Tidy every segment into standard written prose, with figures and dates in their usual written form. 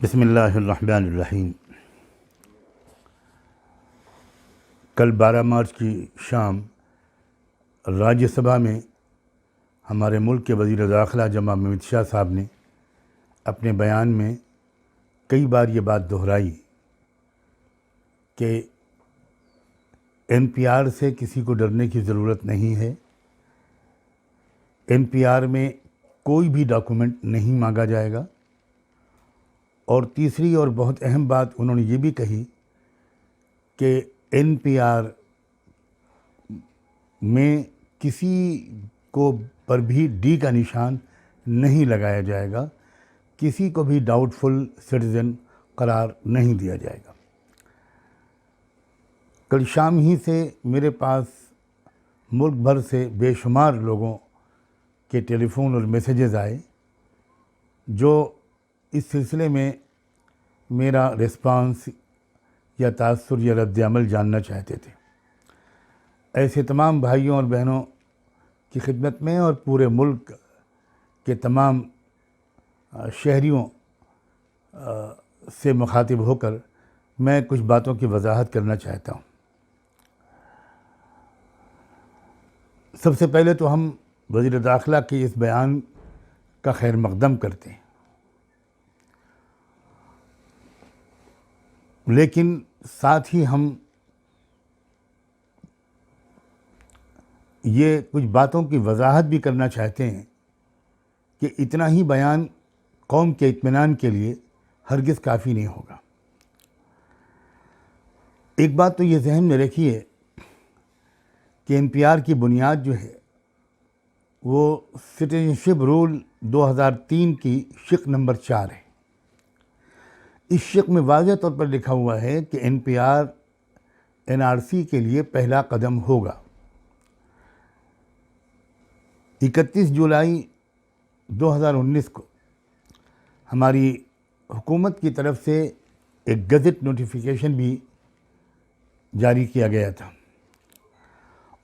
بسم اللہ الرحمن الرحیم۔ کل 12 مارچ کی شام راجیہ سبھا میں ہمارے ملک کے وزیر داخلہ جناب امت شاہ صاحب نے اپنے بیان میں کئی بار یہ بات دہرائی کہ این پی آر سے کسی کو ڈرنے کی ضرورت نہیں ہے، این پی آر میں کوئی بھی ڈاکومنٹ نہیں مانگا جائے گا، اور تیسری اور بہت اہم بات انہوں نے یہ بھی کہی کہ این پی آر میں کسی کو پر بھی ڈی کا نشان نہیں لگایا جائے گا، کسی کو بھی ڈاؤٹ فل سٹیزن قرار نہیں دیا جائے گا۔ کل شام ہی سے میرے پاس ملک بھر سے بے شمار لوگوں کے ٹیلی فون اور میسیجز آئے جو اس سلسلے میں میرا رسپانس یا تاثر یا رد عمل جاننا چاہتے تھے۔ ایسے تمام بھائیوں اور بہنوں کی خدمت میں اور پورے ملک کے تمام شہریوں سے مخاطب ہو کر میں کچھ باتوں کی وضاحت کرنا چاہتا ہوں۔ سب سے پہلے تو ہم وزیر داخلہ کے اس بیان کا خیر مقدم کرتے ہیں، لیکن ساتھ ہی ہم یہ کچھ باتوں کی وضاحت بھی کرنا چاہتے ہیں کہ اتنا ہی بیان قوم کے اطمینان کے لیے ہرگز کافی نہیں ہوگا۔ ایک بات تو یہ ذہن میں رکھیے کہ این پی آر کی بنیاد جو ہے وہ سٹیزنشپ رول 2003 کی شق نمبر 4 ہے۔ اس شق میں واضح طور پر لکھا ہوا ہے کہ N P R N R C کے لیے پہلا قدم ہوگا۔ 31 جولائی 2019 کو ہماری حکومت کی طرف سے ایک گزٹ نوٹیفیکیشن بھی جاری کیا گیا تھا۔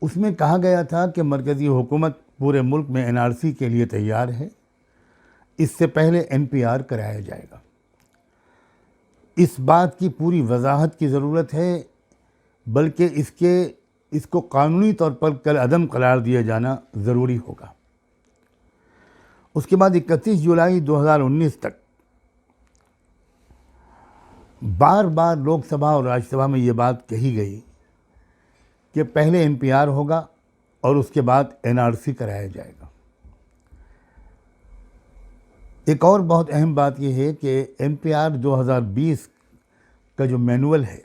اس میں کہا گیا تھا کہ مرکزی حکومت پورے ملک میں این آر سی کے لیے تیار ہے، اس سے پہلے این پی آر کرایا جائے گا۔ اس بات کی پوری وضاحت کی ضرورت ہے، بلکہ اس کو قانونی طور پر کالعدم قرار دیا جانا ضروری ہوگا۔ اس کے بعد 31 جولائی 2019 تک بار بار لوک سبھا اور راجیہ سبھا میں یہ بات کہی گئی کہ پہلے این پی آر ہوگا اور اس کے بعد این آر سی کرایا جائے گا۔ ایک اور بہت اہم بات یہ ہے کہ این پی آر 2020 کا جو مینول ہے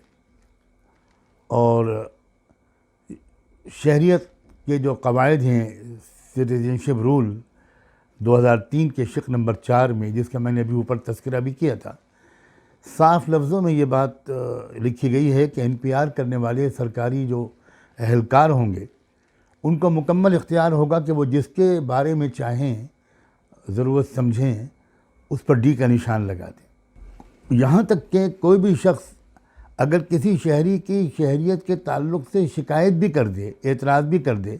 اور شہریت کے جو قواعد ہیں سٹیزنشپ رول 2003 کے شق نمبر 4 میں، جس کا میں نے ابھی اوپر تذکرہ بھی کیا تھا، صاف لفظوں میں یہ بات لکھی گئی ہے کہ این پی آر کرنے والے سرکاری جو اہلکار ہوں گے ان کو مکمل اختیار ہوگا کہ وہ جس کے بارے میں چاہیں ضرورت سمجھیں اس پر ڈی کا نشان لگا دیں۔ یہاں تک کہ کوئی بھی شخص اگر کسی شہری کی شہریت کے تعلق سے شکایت بھی کر دے، اعتراض بھی کر دے،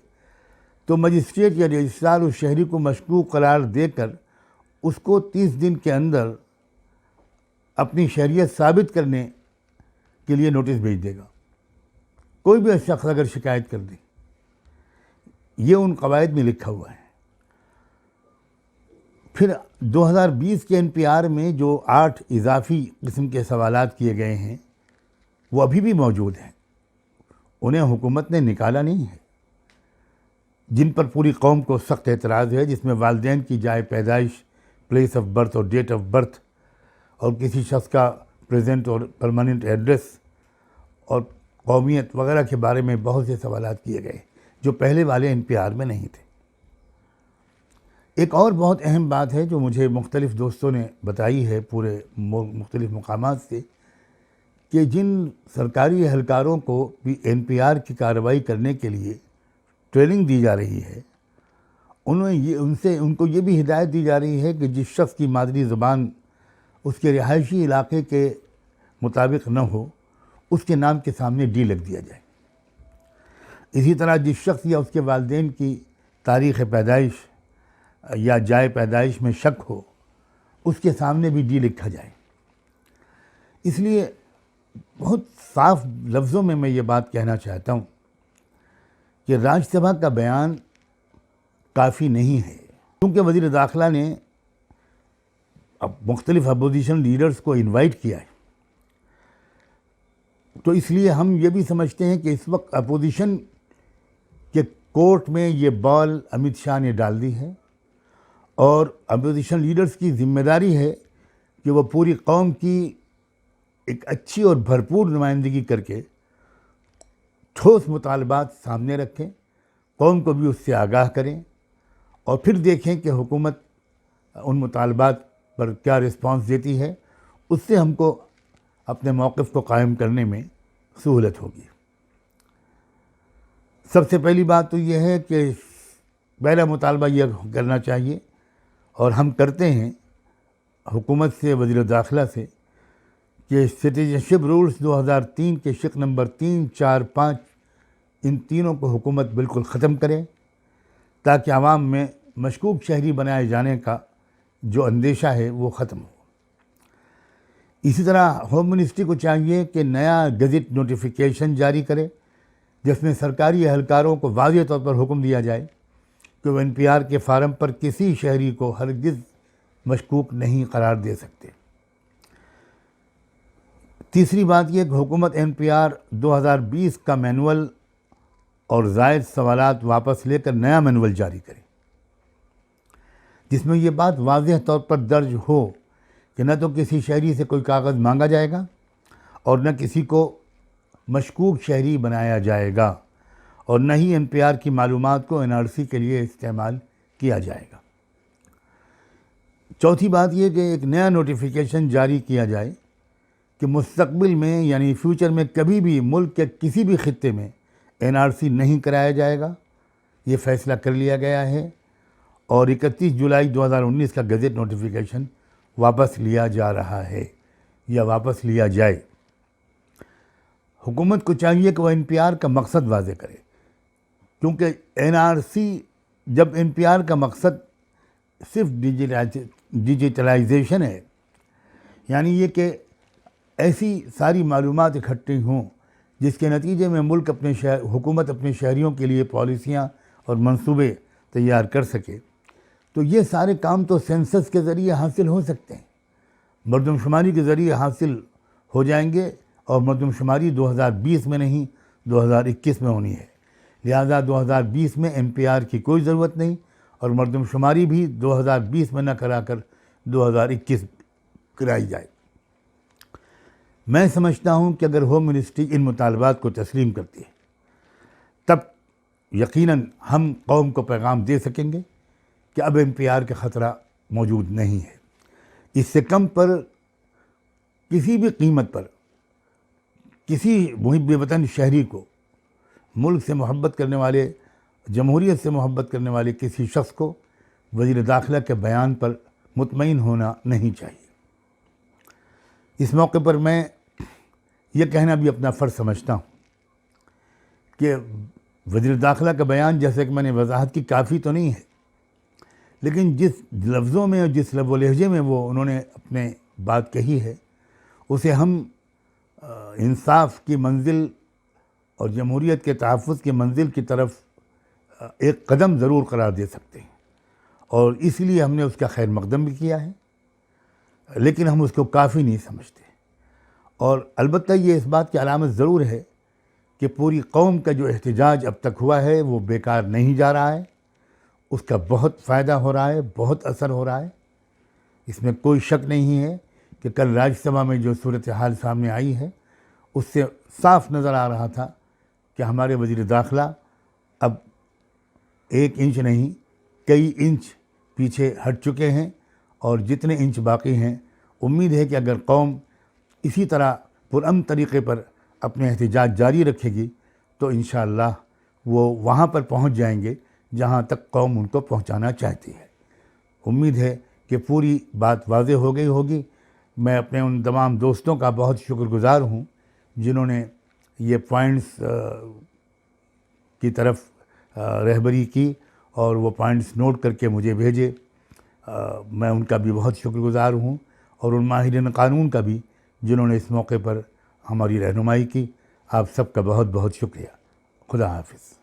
تو مجسٹریٹ یا رجسٹرار اس شہری کو مشکوک قرار دے کر اس کو 30 دن کے اندر اپنی شہریت ثابت کرنے کے لیے نوٹس بھیج دے گا۔ کوئی بھی شخص اگر شکایت کر دے، یہ ان قواعد میں لکھا ہوا ہے۔ پھر 2020 کے این پی آر میں جو 8 اضافی قسم کے سوالات کیے گئے ہیں وہ ابھی بھی موجود ہیں، انہیں حکومت نے نکالا نہیں ہے، جن پر پوری قوم کو سخت اعتراض ہے، جس میں والدین کی جائے پیدائش، پلیس آف برتھ اور ڈیٹ آف برتھ، اور کسی شخص کا پریزنٹ اور پرماننٹ ایڈریس اور قومیت وغیرہ کے بارے میں بہت سے سوالات کیے گئے جو پہلے والے این پی آر میں نہیں تھے۔ ایک اور بہت اہم بات ہے جو مجھے مختلف دوستوں نے بتائی ہے پورے مختلف مقامات سے، کہ جن سرکاری اہلکاروں کو بھی این پی آر کی کارروائی کرنے کے لیے ٹریننگ دی جا رہی ہے، ان کو یہ بھی ہدایت دی جا رہی ہے کہ جس شخص کی مادری زبان اس کے رہائشی علاقے کے مطابق نہ ہو، اس کے نام کے سامنے ڈی لگ دیا جائے۔ اسی طرح جس شخص یا اس کے والدین کی تاریخ پیدائش یا جائے پیدائش میں شک ہو، اس کے سامنے بھی ڈی لکھا جائے۔ اس لیے بہت صاف لفظوں میں یہ بات کہنا چاہتا ہوں کہ راجیہ سبھا کا بیان کافی نہیں ہے، کیونکہ وزیر داخلہ نے اب مختلف اپوزیشن لیڈرز کو انوائٹ کیا ہے، تو اس لیے ہم یہ بھی سمجھتے ہیں کہ اس وقت اپوزیشن کے کورٹ میں یہ بال امت شاہ نے ڈال دی ہے، اور اپوزیشن لیڈرز کی ذمہ داری ہے کہ وہ پوری قوم کی ایک اچھی اور بھرپور نمائندگی کر کے ٹھوس مطالبات سامنے رکھیں، قوم کو بھی اس سے آگاہ کریں، اور پھر دیکھیں کہ حکومت ان مطالبات پر کیا رسپانس دیتی ہے۔ اس سے ہم کو اپنے موقف کو قائم کرنے میں سہولت ہوگی۔ سب سے پہلی بات تو یہ ہے کہ پہلا مطالبہ یہ کرنا چاہیے، اور ہم کرتے ہیں حکومت سے، وزیر داخلہ سے، کہ سٹیزنشپ رولز 2003 کے شق نمبر 3، 4، 5 ان تینوں کو حکومت بالکل ختم کرے، تاکہ عوام میں مشکوک شہری بنائے جانے کا جو اندیشہ ہے وہ ختم ہو۔ اسی طرح ہوم منسٹری کو چاہیے کہ نیا گزٹ نوٹیفیکیشن جاری کرے، جس میں سرکاری اہلکاروں کو واضح طور پر حکم دیا جائے کہ وہ NPR کے فارم پر کسی شہری کو ہرگز مشکوک نہیں قرار دے سکتے۔ تیسری بات یہ کہ حکومت NPR 2020 کا مینول اور زائد سوالات واپس لے کر نیا مینول جاری کرے، جس میں یہ بات واضح طور پر درج ہو کہ نہ تو کسی شہری سے کوئی کاغذ مانگا جائے گا، اور نہ کسی کو مشکوک شہری بنایا جائے گا، اور نہ ہی NPR کی معلومات کو NRC کے لیے استعمال کیا جائے گا۔ چوتھی بات یہ کہ ایک نیا نوٹیفیکیشن جاری کیا جائے کہ مستقبل میں یعنی فیوچر میں کبھی بھی ملک کے کسی بھی خطے میں NRC نہیں کرایا جائے گا۔ یہ فیصلہ کر لیا گیا ہے، اور 31 جولائی 2019 کا گزٹ نوٹیفیکیشن واپس لیا جا رہا ہے یا واپس لیا جائے۔ حکومت کو چاہیے کہ وہ NPR کا مقصد واضح کرے، کیونکہ NRC جب NPR کا مقصد صرف ڈیجیٹلائزیشن ہے، یعنی یہ کہ ایسی ساری معلومات اکٹھی ہوں جس کے نتیجے میں ملک حکومت اپنے شہریوں کے لیے پالیسیاں اور منصوبے تیار کر سکے، تو یہ سارے کام تو سینسس کے ذریعے حاصل ہو سکتے ہیں، مردم شماری کے ذریعے حاصل ہو جائیں گے، اور مردم شماری 2020 میں نہیں 2021 میں ہونی ہے، لہذا 2020 میں NPR کی کوئی ضرورت نہیں، اور مردم شماری بھی 2020 میں نہ کرا کر 2021 کرائی جائے۔ میں سمجھتا ہوں کہ اگر ہوم منسٹری ان مطالبات کو تسلیم کرتی ہے، تب یقیناً ہم قوم کو پیغام دے سکیں گے کہ اب NPR کا خطرہ موجود نہیں ہے۔ اس سے کم پر کسی بھی قیمت پر کسی محب وطن شہری کو، ملک سے محبت کرنے والے، جمہوریت سے محبت کرنے والے کسی شخص کو وزیر داخلہ کے بیان پر مطمئن ہونا نہیں چاہیے۔ اس موقع پر میں یہ کہنا بھی اپنا فرض سمجھتا ہوں کہ وزیر داخلہ کا بیان، جیسے کہ میں نے وضاحت کی، کافی تو نہیں ہے، لیکن جس لفظوں میں اور جس لب و لہجے میں انہوں نے اپنے بات کہی ہے، اسے ہم انصاف کی منزل اور جمہوریت کے تحفظ کی منزل کی طرف ایک قدم ضرور قرار دے سکتے ہیں، اور اس لیے ہم نے اس کا خیر مقدم بھی کیا ہے، لیکن ہم اس کو کافی نہیں سمجھتے۔ اور البتہ یہ اس بات کی علامت ضرور ہے کہ پوری قوم کا جو احتجاج اب تک ہوا ہے وہ بیکار نہیں جا رہا ہے، اس کا بہت فائدہ ہو رہا ہے، بہت اثر ہو رہا ہے۔ اس میں کوئی شک نہیں ہے کہ کل راجیہ سبھا میں جو صورتحال سامنے آئی ہے، اس سے صاف نظر آ رہا تھا کہ ہمارے وزیر داخلہ اب 1 انچ نہیں، کئی انچ پیچھے ہٹ چکے ہیں، اور جتنے انچ باقی ہیں، امید ہے کہ اگر قوم اسی طرح پرامن طریقے پر اپنے احتجاج جاری رکھے گی تو انشاءاللہ وہ وہاں پر پہنچ جائیں گے جہاں تک قوم ان کو پہنچانا چاہتی ہے۔ امید ہے کہ پوری بات واضح ہو گئی ہوگی۔ میں اپنے ان تمام دوستوں کا بہت شکر گزار ہوں جنہوں نے یہ پوائنٹس کی طرف رہبری کی اور وہ پوائنٹس نوٹ کر کے مجھے بھیجے۔ میں ان کا بھی بہت شکر گزار ہوں، اور ان ماہرین قانون کا بھی جنہوں نے اس موقع پر ہماری رہنمائی کی. آپ سب کا بہت بہت شکریہ. خدا حافظ.